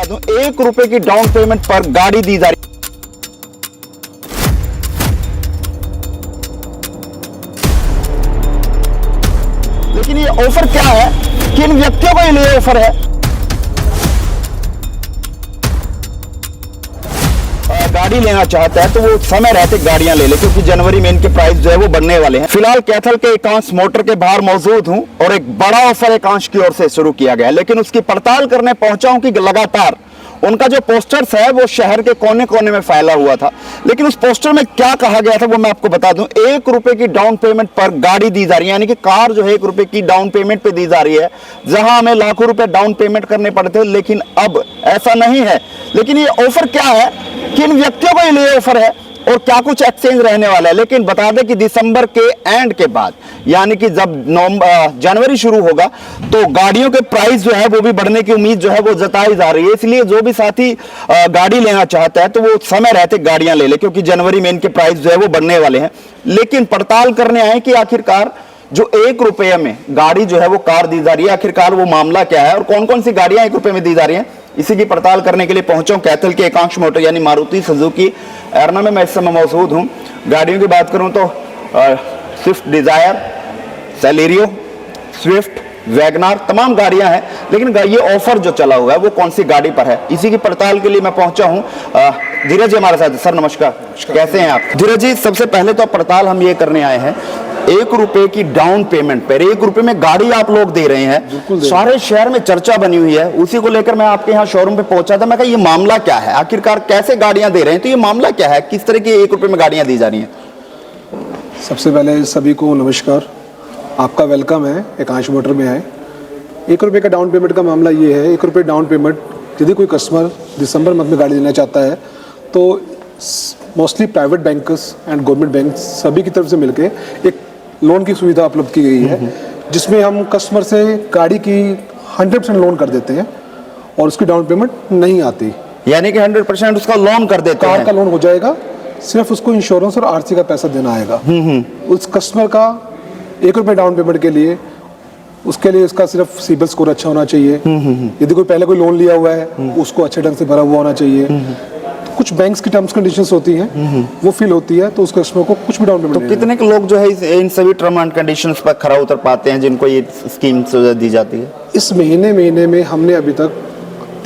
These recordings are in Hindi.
दूं, 1 रुपए की डाउन पेमेंट पर गाड़ी दी जा रही। लेकिन ये ऑफर क्या है, किन व्यक्तियों के लिए ऑफर है? गाड़ी लेना चाहता है तो वो समय रहते गाड़ियां ले ले, क्योंकि जनवरी में इनके प्राइस जो है वो बढ़ने वाले हैं। फिलहाल कैथल के एकांश मोटर के बाहर मौजूद हूं और एक बड़ा ऑफर एकांश की ओर से शुरू किया गया है, लेकिन उसकी पड़ताल करने पहुंचा हूं कि लगातार उनका जो पोस्टर्स है वो शहर के कोने कोने में फैला हुआ था। लेकिन उस पोस्टर में क्या कहा गया था वो मैं आपको बता दूं, 1 रुपए की डाउन पेमेंट पर गाड़ी दी जा रही है, यानी कि कार जो है 1 रुपए की डाउन पेमेंट पे दी जा रही है। जहां हमें लाखों रुपए डाउन पेमेंट करने पड़ते थे, लेकिन अब ऐसा नहीं है। लेकिन ये ऑफर क्या है, किन व्यक्तियों के लिए ऑफर है और क्या कुछ एक्सचेंज रहने वाला है? लेकिन बता दें कि दिसंबर के एंड के बाद, यानी कि जब जनवरी शुरू होगा तो गाड़ियों के प्राइस जो है वो भी बढ़ने की उम्मीद जो है वो जताई जा रही है। इसलिए जो भी साथी गाड़ी लेना चाहता है तो वो समय रहते गाड़ियां ले ले, क्योंकि जनवरी में इनके प्राइस जो है वो बढ़ने वाले हैं। लेकिन पड़ताल करने आए कि आखिरकार जो 1 रुपये में गाड़ी जो है वो कार दी जा रही है, आखिरकार वो मामला क्या है और कौन कौन सी गाड़ियां 1 रुपये में दी जा रही हैं, इसी की पड़ताल करने के लिए पहुंचा हूं कैथल के एकांश मोटर यानी मारुति सुजुकी एरना में मैं इस समय मौजूद हूं। गाड़ियों की बात करूं तो Swift Dzire, Celerio, Swift, WagonR तमाम गाड़ियां हैं। लेकिन ये ऑफर जो चला हुआ है वो कौन सी गाड़ी पर है, इसी की पड़ताल के लिए मैं पहुंचा हूं। धीरज जी हमारे साथ। सर नमस्कार, कैसे हैं आप? धीरज जी, सबसे पहले तो पड़ताल हम ये करने आए हैं, 1 रुपए की डाउन पेमेंट पर 1 रुपए में गाड़ी आप लोग दे रहे हैं, सारे शहर में चर्चा बनी हुई है। उसी को लेकर मैं आपके यहाँ शोरूम पे पहुंचा था। मैं कहा ये मामला क्या है, आखिरकार कैसे गाड़ियां दे रहे हैं, तो ये मामला क्या है, किस तरह की 1 रुपए में गाड़ियां दी जा रही हैं? सबसे पहले सभी को नमस्कार, आपका वेलकम है एकांश मोटर में आए। 1 रुपये का डाउन पेमेंट का मामला ये है, 1 रुपये डाउन पेमेंट यदि कोई कस्टमर दिसंबर मंथ में गाड़ी लेना चाहता है तो mostly private bankers and government bank सभी की तरफ से मिलकर एक लोन की सुविधा उपलब्ध की गई है, जिसमें हम कस्टमर से गाड़ी की 100% लोन कर देते हैं और उसकी डाउन पेमेंट नहीं आती, यानी कि 100% उसका लोन कर देते हैं। कार का लोन हो जाएगा, सिर्फ उसको इंश्योरेंस और आरसी का पैसा देना आएगा। उस कस्टमर का 1 रुपये डाउन पेमेंट के लिए, उसके लिए उसका सिर्फ सिबिल स्कोर अच्छा होना चाहिए। यदि कोई पहले कोई लोन लिया हुआ है उसको अच्छे ढंग से भरा हुआ होना चाहिए। कुछ बैंक्स की टर्म्स कंडीशंस होती हैं वो फिल होती है, तो उस कस्टमर को कुछ भी डाउन पेमेंट तो कितने के लोग जो है इन सभी टर्म एंड कंडीशंस पर खरा उतर पाते हैं जिनको ये स्कीम दी जाती है? इस महीने में हमने अभी तक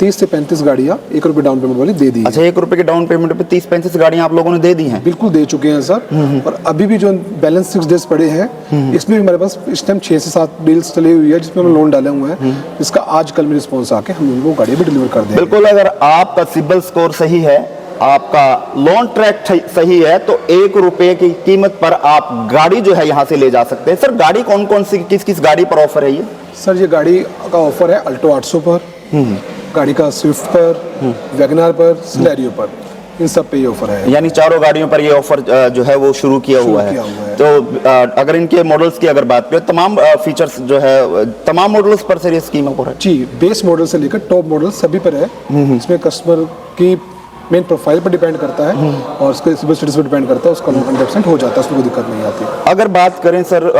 30 से 35 गाड़ियाँ 1 रुपये डाउन पेमेंट वाली दे दी। अच्छा, 1 रुपये की डाउन पेमेंट पे 30-35 गाड़ियाँ आप लोगों ने दे दी हैं? बिल्कुल दे चुके हैं सर। और अभी भी जो बैलेंस 6 डेज पड़े हैं इसमें भी हमारे पास इस टाइम 6 से 7 डील्स चली हुई है, जिसमें हम लोन डाले हुए हैं, जिसका आज कल में रिस्पॉन्स आके हम उनको गाड़ी भी डिलीवर कर देंगे। बिल्कुल, अगर आपका सिबिल स्कोर सही है, आपका लोन ट्रैक सही है, तो 1 रुपये की कीमत पर आप गाड़ी जो है यहाँ से ले जा सकते हैं। सर गाड़ी कौन कौन सी, किस किस गाड़ी पर ऑफर है ये? सर ये गाड़ी का ऑफर है अल्टो 800 पर, गाड़ी का स्विफ्ट पर, वैगनार पर, सिलेरियो पर, इन सब पे ये ऑफर है। यानी चारों गाड़ियों पर ये ऑफर जो है वो शुरू किया हुआ है। तो अगर इनके मॉडल्स की अगर बात करें, तमाम फीचर्स जो है तमाम मॉडल्स पर सर ये स्कीम ऑफर है? जी, बेस मॉडल से लेकर टॉप मॉडल सभी पर है। इसमें कस्टमर की मेन प्रोफाइल पर डिपेंड करता है और उसके सिबिल स्टेटस पर डिपेंड करता है, उसका 100% हो जाता है, उसमें कोई दिक्कत नहीं आती। अगर बात करें सर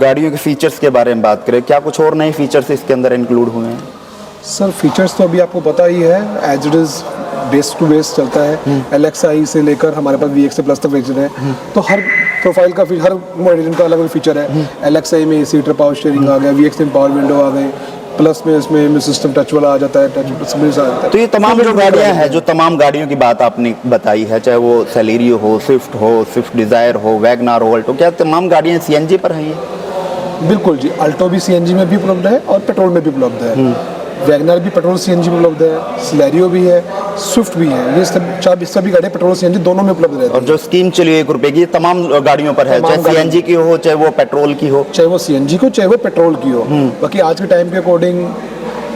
गाड़ियों के फीचर्स के बारे में बात करें, क्या कुछ और नए फीचर्स इसके अंदर इंक्लूड हुए हैं? सर फीचर्स तो अभी आपको पता ही है, as it is base to base चलता है। LXi से लेकर हमारे पास VX प्लस तक फीचर है, तो हर प्रोफाइल का हर मॉडल का अलग अलग फीचर है। LXi में सीटर पावर स्टीयरिंग आ गया, VX में पावर विंडो आ गई, प्लस में इसमें सिस्टम टच वाला आ जाता है, टच आ जाता है। तो ये तमाम जो गाड़ियां हैं, जो तमाम गाड़ियों की बात आपने बताई है, चाहे वो सेलेरियो हो, स्विफ्ट डिजायर हो, वैगनार हो, अल्टो, क्या तमाम गाड़ियां CNG पर हैं ये? बिल्कुल जी, अल्टो भी CNG में भी उपलब्ध है और पेट्रोल में भी उपलब्ध है। वैगनार भी पेट्रोल CNG में उपलब्ध है, सिलेरियो भी है, स्विफ्ट भी है। ये सभी गाड़ियाँ पेट्रोल CNG दोनों में उपलब्ध रहती है। और जो स्कीम चली है 1 रुपये की, तमाम गाड़ियों पर है, चाहे CNG की हो, चाहे वो पेट्रोल की हो, चाहे वो CNG को, चाहे वो पेट्रोल की हो। बाकी आज के टाइम के अकॉर्डिंग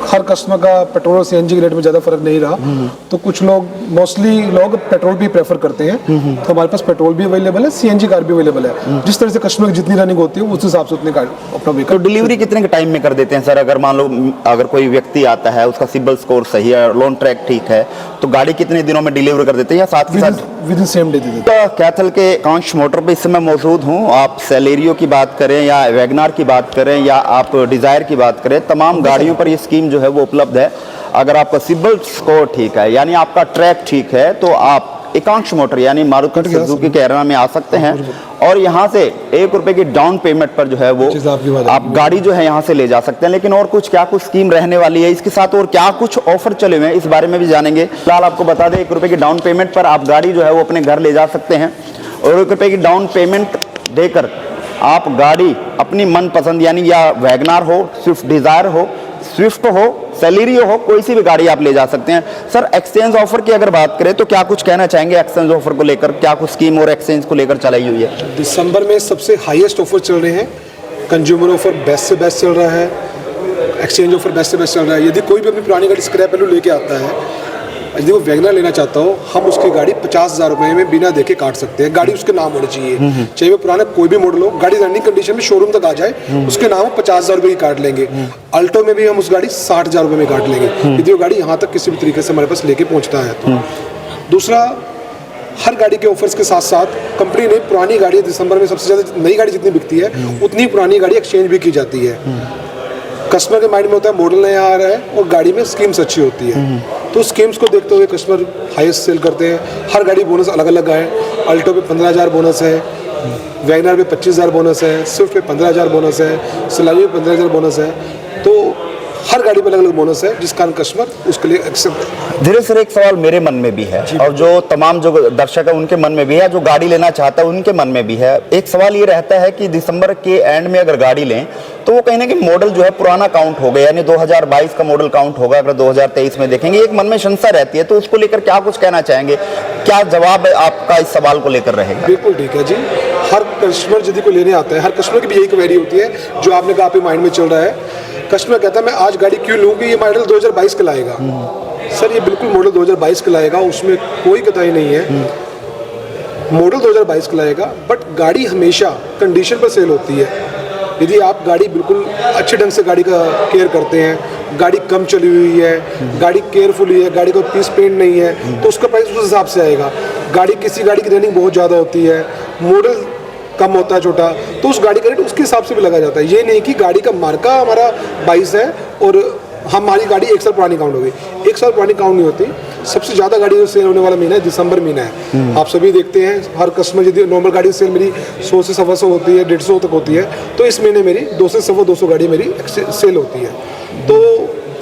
हर कस्टमर का पेट्रोल और CNG के रेट में ज़्यादा फर्क नहीं रहा, तो कुछ लोग मोस्टली लोग पेट्रोल भी प्रेफर करते हैं। तो हमारे पास पेट्रोल भी अवेलेबल है, CNG कार भी अवेलेबल है। जिस तरह से कस्टमर की जितनी रनिंग होती है उस हिसाब से उतने अपना व्हीकल। तो डिलीवरी कितने के टाइम में कर देते हैं सर? अगर मान लो अगर कोई व्यक्ति आता है, उसका सिबिल स्कोर सही है, लोन ट्रैक ठीक है, तो गाड़ी कितने दिनों में डिलीवर कर देते हैं या साथ ही साथ with in same day they देते हैं? कैथल के एकांश मोटर पे इस समय मौजूद हूँ। आप सेलेरियो की बात करें या वैगनार की बात करें या आप डिजायर की बात करें, तमाम गाड़ियों पर ये स्कीम ऑप्शन जो है वो उपलब्ध है। अगर आपका सिबिल स्कोर ठीक है, यानी आपका ट्रैक ठीक है, तो आप एकांश मोटर यानी मारुति सुजुकी के एरेना में आ सकते हैं और यहाँ से 1 रुपए की डाउन पेमेंट पर जो है वो आप गाड़ी जो है यहाँ से ले जा सकते हैं। लेकिन और कुछ क्या कुछ स्कीम रहने वाली है, इसके साथ और क्या कुछ ऑफर चले हुए हैं, इस बारे में भी जानेंगे। फिलहाल आपको बता दें 1 रुपए की डाउन पेमेंट पर आप गाड़ी जो है वो अपने घर ले जा सकते हैं और 1 रुपए की डाउन पेमेंट देकर आप गाड़ी अपनी मनपसंद यानी या वैगनार हो, स्विफ्ट डिजायर हो, स्विफ्ट हो, सेलेरियो हो, कोई सी भी गाड़ी आप ले जा सकते हैं। सर, एक्सचेंज ऑफर की अगर बात करें तो क्या कुछ कहना चाहेंगे एक्सचेंज ऑफर को लेकर, क्या कुछ स्कीम और एक्सचेंज को लेकर चलाई हुई है? दिसंबर में सबसे हाईएस्ट ऑफर चल रहे हैं। कंज्यूमर ऑफर बेस्ट से बेस्ट चल रहा है, एक्सचेंज ऑफर बेस्ट से बेस्ट चल रहा है। यदि कोई भी अपनी पुरानी गाड़ी स्क्रैप वैल्यू लेके आता है, यदि वो वैगनर लेना चाहता हो, हम उसकी गाड़ी 50,000 रुपए में बिना देखे काट सकते हैं। गाड़ी उसके नाम होनी चाहिए, चाहे वो पुराना कोई भी मॉडल हो, गाड़ी रनिंग कंडीशन में शोरूम तक आ जाए, उसके नाम 50,000 रुपए की काट लेंगे। अल्टो में भी हम उस गाड़ी 60,000 रुपए में काट लेंगे यदि वो गाड़ी यहाँ तक किसी भी तरीके से हमारे पास लेके पहुँचता है तो। दूसरा, हर गाड़ी के ऑफर्स के साथ साथ कंपनी ने पुरानी गाड़ी, दिसंबर में सबसे ज़्यादा नई गाड़ी जितनी बिकती है उतनी पुरानी गाड़ी एक्सचेंज भी की जाती है। कस्टमर के माइंड में होता है मॉडल नया आ रहा है और गाड़ी में स्कीम्स अच्छी होती है, तो स्कीम्स को देखते हुए कस्टमर हाईएस्ट सेल करते हैं। हर गाड़ी बोनस अलग अलग है। अल्टो पे 15,000 बोनस है, वैगनर पे 25,000 बोनस है, स्विफ्ट पे 15,000 बोनस है, सेलेरियो पे 15,000 बोनस है। तो हर गाड़ी पे अलग अलग बोनस है, जिस कारण कस्टमर उसके लिए एक्सेप्ट। धीरे से एक सवाल मेरे मन में भी है और जो तमाम जो दर्शक है उनके मन में भी है, जो गाड़ी लेना चाहता है उनके मन में भी है। एक सवाल ये रहता है कि दिसंबर के एंड में अगर गाड़ी लें तो वो कहीं ना कहीं मॉडल जो है पुराना काउंट हो गया, यानी 2022 का मॉडल काउंट होगा। अगर 2023 में देखेंगे, एक मन में शंका रहती है, तो उसको लेकर क्या कुछ कहना चाहेंगे, क्या जवाब आपका इस सवाल को लेकर रहेगा? बिल्कुल ठीक है जी। हर कस्टमर यदि को लेने आता है, हर कस्टमर की भी यही क्वेरी होती है जो आपने कहा आपके माइंड में चल रहा है। कस्टमर कहता है मैं आज गाड़ी क्यों लूँ कि ये मॉडल 2022 का लाएगा। सर, ये बिल्कुल मॉडल 2022 का लाएगा, उसमें कोई कताई नहीं है। मॉडल 2022 का लाएगा, बट गाड़ी हमेशा कंडीशन पर सेल होती है। यदि आप गाड़ी बिल्कुल अच्छे ढंग से गाड़ी का केयर करते हैं, गाड़ी कम चली हुई है, गाड़ी केयरफुली है, गाड़ी को पीस पेंट नहीं है, तो उसका प्राइस उस हिसाब से आएगा। किसी गाड़ी की रनिंग बहुत ज़्यादा होती है, मॉडल कम होता है छोटा, तो उस गाड़ी का रेट उसके हिसाब से भी लगा जाता है। ये नहीं कि गाड़ी का मार्का हमारा 22 है और हमारी गाड़ी 1 साल पुरानी काउंट हो गई। 1 साल पुरानी काउंट नहीं होती। सबसे ज़्यादा गाड़ी जो सेल होने वाला महीना है दिसंबर महीना है। आप सभी देखते हैं, हर कस्टमर यदि नॉर्मल गाड़ी सेल मेरी 100 से 125 होती है, 150 तक होती है, तो इस महीने मेरी 200 से 200 गाड़ी मेरी सेल होती है। तो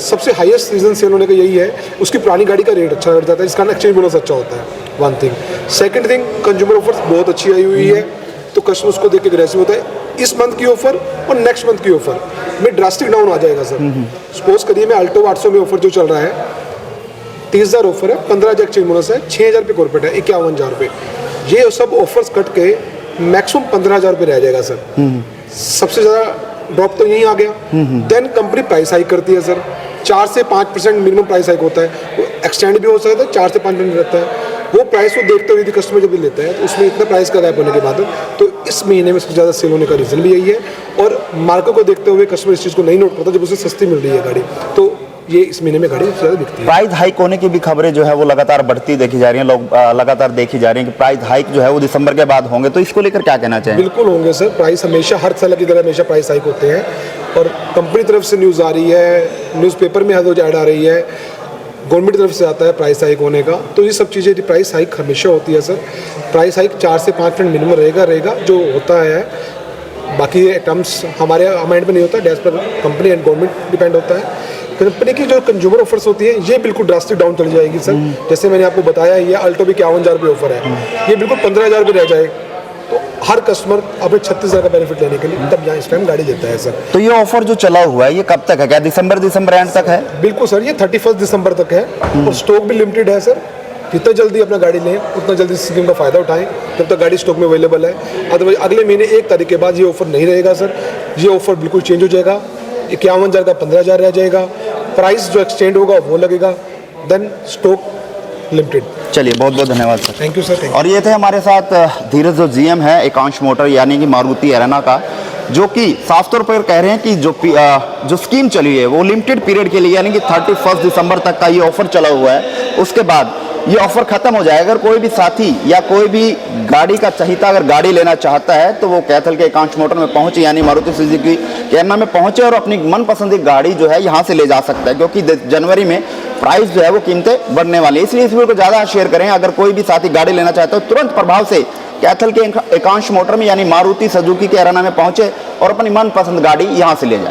सबसे हाईएस्ट रीज़न सेल होने का यही है, उसकी पुरानी गाड़ी का रेट अच्छा बढ़ जाता है, जिस कारण एक्सचेंज बोनस अच्छा होता है। One thing. Second thing, consumer offers बहुत अच्छी आई हुई है, तो कस्टमर उसको देख के अग्रेसिव होता है। इस मंथ की ऑफर और नेक्स्ट मंथ की ऑफर में ड्रास्टिक डाउन आ जाएगा सर। सपोज करिए मैं अल्टो 800 में ऑफर जो चल रहा है, 30,000 ऑफर है, 15,000 एक्सचेंज बोनस है, 6,000 रुपये कॉर्पोरेट है, 51,000 रुपये। ये सब ऑफर्स कट के मैक्सिमम 15,000 रुपये रह जाएगा सर। सबसे ज़्यादा ड्रॉप तो यहीं आ गया। देन कंपनी प्राइस हाइक करती है सर, 4 से 5% मिनिमम प्राइस हाइक होता है। एक्सटेंड भी हो सकता है, 4 से 5% रहता है। वो प्राइस को देखते हुए यदि कस्टमर जब भी लेता है तो उसमें इतना प्राइस का गैप होने के बाद तो इस महीने में सबसे ज़्यादा सेल होने का रीज़न भी यही है। और मार्केट को देखते हुए कस्टमर इस चीज़ को नहीं नोट करता जब उसे सस्ती मिल रही है गाड़ी, तो ये इस महीने में गाड़ी सबसे ज़्यादा बिकती है। प्राइस हाइक होने की भी खबरें जो है वो लगातार बढ़ती देखी जा रही हैं, लोग लगातार देखी जा रही हैं कि प्राइस हाइक जो है वो दिसंबर के बाद होंगे, तो इसको लेकर क्या कहना चाहेंगे? बिल्कुल होंगे सर। प्राइस हमेशा हर साल की तरह हमेशा प्राइस हाइक होते हैं और कंपनी तरफ से न्यूज़ आ रही है, न्यूज़पेपर में हर रोज ऐड आ रही है, गवर्नमेंट की तरफ से आता है प्राइस हाइक होने का। तो ये सब चीज़ें प्राइस हाइक हमेशा होती है सर। प्राइस हाइक 4 से 5% मिनिमम रहेगा जो होता है। बाकी ये टर्म्स हमारे माइंड में नहीं होता, डैश पर कंपनी एंड गवर्नमेंट डिपेंड होता है। कंपनी की जो कंज्यूमर ऑफर्स होती है ये बिल्कुल ड्रास्टिक डाउन चली जाएगी सर। जैसे मैंने आपको बताया, ये अल्टो भी 51,000 रुपये ऑफर है, ये बिल्कुल 15,000 रुपये रह जाए। तो हर कस्टमर अपने 36,000 का बेनिफिट लेने के लिए तब यहाँ इस टाइम गाड़ी लेता है सर। तो ये ऑफर जो चला हुआ है ये कब तक है? क्या दिसंबर एंड तक है? बिल्कुल सर, ये 31 दिसंबर तक है और स्टॉक भी लिमिटेड है सर। जितना जल्दी अपना गाड़ी लें उतना जल्दी स्कीम का फ़ायदा उठाएं जब तक गाड़ी स्टॉक में अवेलेबल है। अदरवाइज अगले महीने 1 तारीख के बाद ये ऑफर नहीं रहेगा सर। ये ऑफर बिल्कुल चेंज हो जाएगा। 51,000 का 15,000 रह जाएगा। प्राइस जो एक्सचेंज होगा वो लगेगा, देन स्टॉक लिमिटेड। चलिए, बहुत बहुत धन्यवाद सर। Thank you sir. और ये थे हमारे साथ धीरज, जो जीएम है एकांश मोटर यानी कि मारुति एरेना का, जो कि साफ तौर पर कह रहे हैं कि जो स्कीम चली है वो लिमिटेड पीरियड के लिए, यानी कि 31 दिसंबर तक का ये ऑफर चला हुआ है। उसके बाद ये ऑफर खत्म हो जाएगा। अगर कोई भी साथी या कोई भी गाड़ी का चहीता अगर गाड़ी लेना चाहता है तो वो कैथल के एकांश मोटर में पहुंचे, यानी मारुति सुजुकी कैरना में पहुंचे और अपनी मनपसंद की गाड़ी जो है यहाँ से ले जा सकता है, क्योंकि जनवरी में प्राइस जो है वो कीमतें बढ़ने वाली है। इसलिए इस वीडियो को ज़्यादा शेयर करें। अगर कोई भी साथी गाड़ी लेना चाहता है तो तुरंत प्रभाव से कैथल के एकांश मोटर में यानी मारुति सुजुकी कैरना में पहुंचे और अपनी मनपसंद गाड़ी यहाँ से ले जाए।